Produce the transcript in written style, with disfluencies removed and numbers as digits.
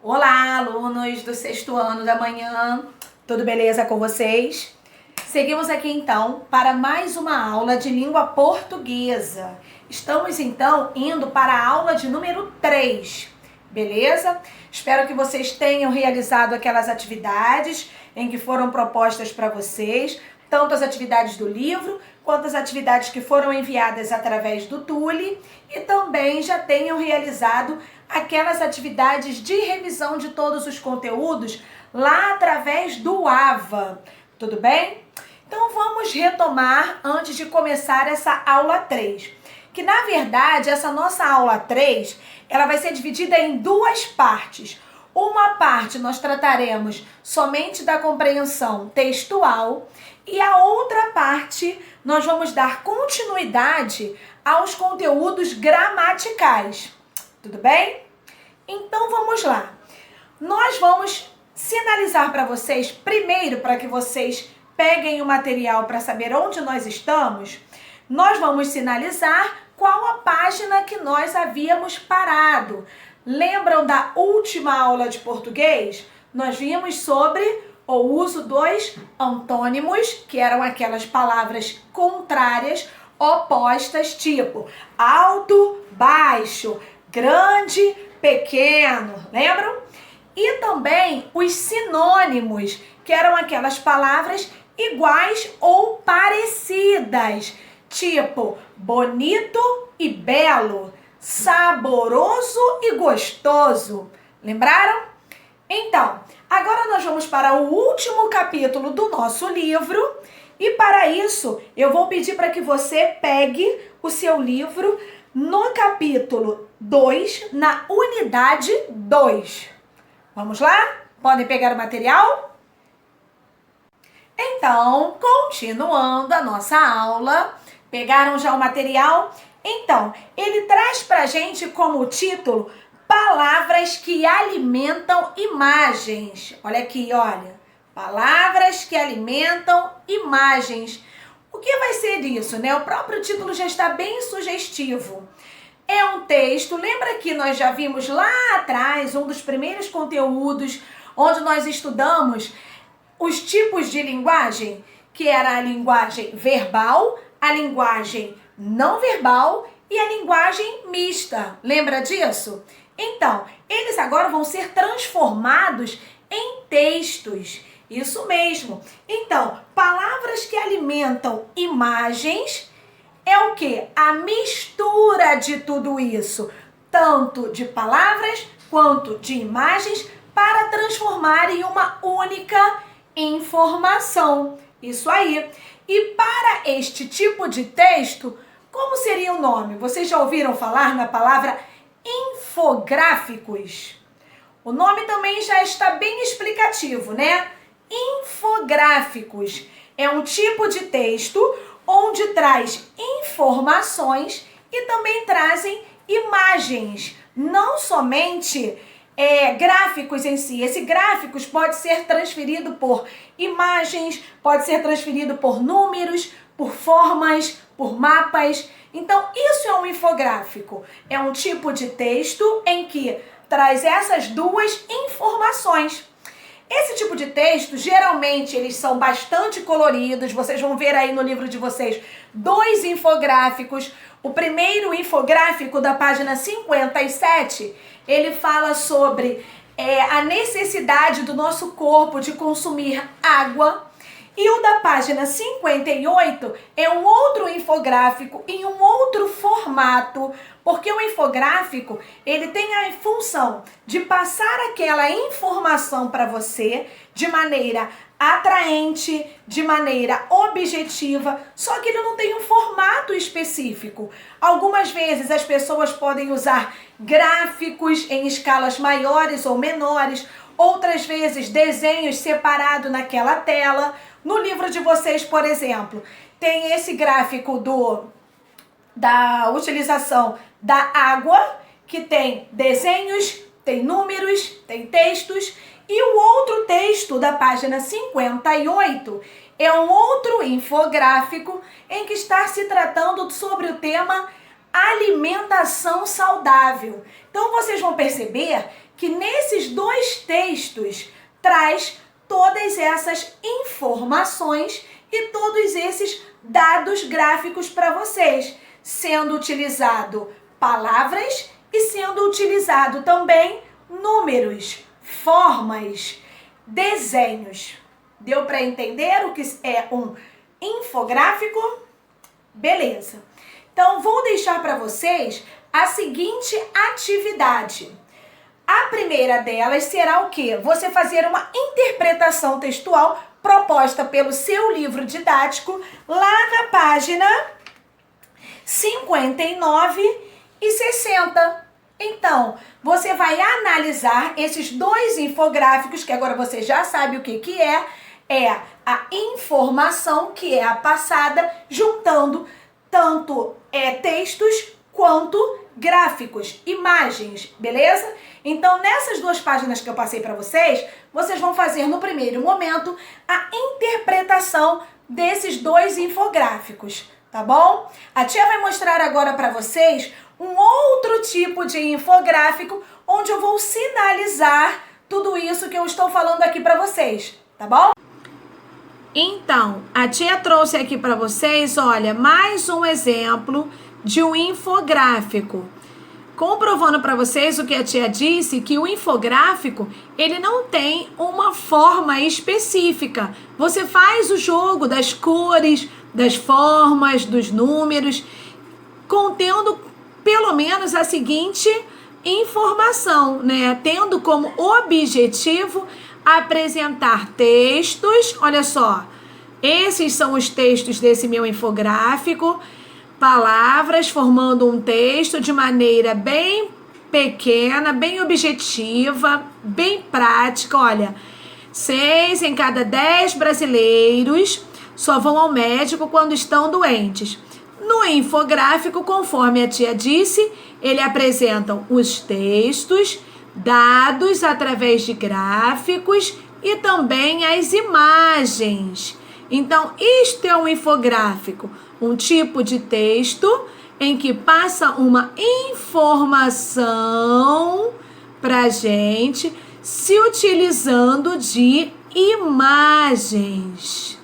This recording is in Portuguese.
Olá, alunos do sexto ano da manhã, tudo beleza com vocês? Seguimos aqui então para mais uma aula de língua portuguesa. Estamos então indo para a aula de número 3, beleza? Espero que vocês tenham realizado aquelas atividades em que foram propostas para vocês, tanto as atividades do livro, quanto as atividades que foram enviadas através do Tule e também já tenham realizado aquelas atividades de revisão de todos os conteúdos lá através do AVA, tudo bem? Então vamos retomar antes de começar essa aula 3, que na verdade essa nossa aula 3, ela vai ser dividida em duas partes. Uma parte nós trataremos somente da compreensão textual e a outra parte nós vamos dar continuidade aos conteúdos gramaticais. Tudo bem? Então vamos lá. Nós vamos sinalizar para vocês, primeiro para que vocês peguem o material para saber onde nós estamos, nós vamos sinalizar qual a página que nós havíamos parado. Lembram da última aula de português? Nós vimos sobre o uso dos antônimos, que eram aquelas palavras contrárias, opostas, tipo alto, baixo, grande, pequeno, lembram? E também os sinônimos, que eram aquelas palavras iguais ou parecidas, tipo bonito e belo, saboroso e gostoso. Lembraram? Então, agora nós vamos para o último capítulo do nosso livro e para isso eu vou pedir para que você pegue o seu livro no capítulo 2, na unidade 2. Vamos lá? Podem pegar o material? Então, continuando a nossa aula, pegaram já o material? Então, ele traz pra gente como título palavras que alimentam imagens. Olha aqui, olha. Palavras que alimentam imagens. O que vai ser isso, né? O próprio título já está bem sugestivo. É um texto, lembra que nós já vimos lá atrás, um dos primeiros conteúdos, onde nós estudamos os tipos de linguagem, que era a linguagem verbal, a linguagem não verbal e a linguagem mista. Lembra disso? Então, eles agora vão ser transformados em textos. Isso mesmo. Então, palavras que alimentam imagens é o quê? A mistura de tudo isso, tanto de palavras quanto de imagens, para transformar em uma única informação. Isso aí. E para este tipo de texto, como seria o nome? Vocês já ouviram falar na palavra infográficos? O nome também já está bem explicativo, né? Infográficos é um tipo de texto onde traz informações e também trazem imagens, não somente gráficos em si. Esse gráficos pode ser transferido por imagens, pode ser transferido por números, por formas, por mapas. Então, isso é um infográfico. É um tipo de texto em que traz essas duas informações. Esse tipo de texto, geralmente, eles são bastante coloridos. Vocês vão ver aí no livro de vocês 2 infográficos. O primeiro infográfico da página 57, ele fala sobre a necessidade do nosso corpo de consumir água. E o da página 58 é um outro infográfico em um outro formato, porque o infográfico, ele tem a função de passar aquela informação para você de maneira atraente, de maneira objetiva, só que ele não tem um formato específico. Algumas vezes as pessoas podem usar gráficos em escalas maiores ou menores, outras vezes desenhos separados naquela tela. No livro de vocês, por exemplo, tem esse gráfico da utilização da água, que tem desenhos, tem números, tem textos, e o outro texto da página 58 é um outro infográfico em que está se tratando sobre o tema alimentação saudável. Então vocês vão perceber que nesses dois textos traz todas essas informações e todos esses dados gráficos para vocês, sendo utilizado palavras e sendo utilizado também números, formas, desenhos. Deu para entender o que é um infográfico? Beleza. Então, vou deixar para vocês a seguinte atividade. A primeira delas será o quê? Você fazer uma interpretação textual proposta pelo seu livro didático lá na página 59 e 60. Então, você vai analisar esses dois infográficos, que agora você já sabe o que é a informação que é a passada, juntando tanto textos quanto gráficos, imagens, beleza? Então, nessas duas páginas que eu passei para vocês, vocês vão fazer no primeiro momento a interpretação desses dois infográficos, tá bom? A tia vai mostrar agora para vocês um outro tipo de infográfico, onde eu vou sinalizar tudo isso que eu estou falando aqui para vocês, tá bom? Então, a tia trouxe aqui para vocês, olha, mais um exemplo de um infográfico. Comprovando para vocês o que a tia disse, que o infográfico, ele não tem uma forma específica. Você faz o jogo das cores, das formas, dos números, contendo pelo menos a seguinte informação, né? Tendo como objetivo apresentar textos, olha só, esses são os textos desse meu infográfico, palavras formando um texto de maneira bem pequena, bem objetiva, bem prática. Olha, 6 em cada 10 brasileiros só vão ao médico quando estão doentes. No infográfico, conforme a tia disse, ele apresenta os textos, dados através de gráficos e também as imagens. Então, isto é um infográfico, um tipo de texto em que passa uma informação para gente se utilizando de imagens.